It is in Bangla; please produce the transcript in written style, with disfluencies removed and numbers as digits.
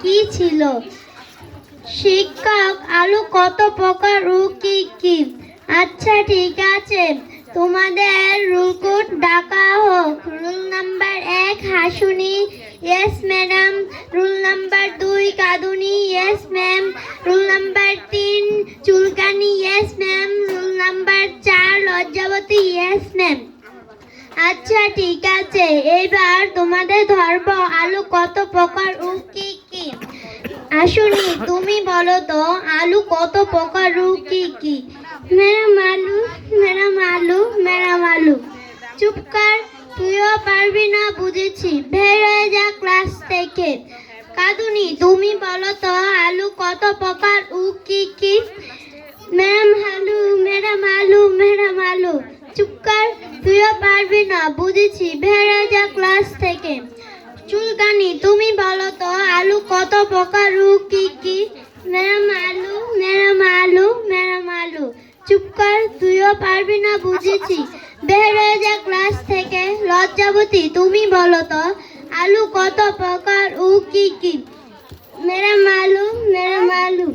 কি ছিল? শিক্ষক, আলু কত প্রকার ও কি কি? আচ্ছা ঠিক আছে, তোমাদের রুলকুট ডাকা হোক। Roll number 1 Hasuni, yes madam. Roll number 2 Kanduni, yes ma'am. Roll number 3 Chulkani, yes ma'am. Roll number 4 Lajjaboti, yes ma'am. আচ্ছা ঠিক আছে, এবার তোমাদের ধর্ম আলু কত প্রকার ও কি কি? আসুনি, তুমি বলো তো আলু কত প্রকার ও কি কি? ম্যাডাম আলু, ম্যাডাম আলু, ম্যাডাম আলু। চুপ কর, তুইও পারবি না বুঝেছি, বের হয়ে যা ক্লাস থেকে। কাঁদুনি, তুমি বলো তো আলু কত প্রকার ও কি কি? ম্যাম আলু, ম্যাডাম আলু, ম্যাডাম আলু। চুপ কর, তুইও পারবি না বুঝেছি, বের হয়ে যা ক্লাস থেকে। চুলকানি, তুমি বলো তো আলু কত প্রকার ও কি কি? ম্যাডাম আলু, ম্যাডাম আলু, ম্যাডাম আলু। চুপ কর, তুইও পারবি না বুঝেছি, বের হয়ে যা ক্লাস থেকে। লজ্জাবতী, তুমি বলো তো আলু কত প্রকার ও কি কি? ম্যাডাম আলু, ম্যাডাম আলু।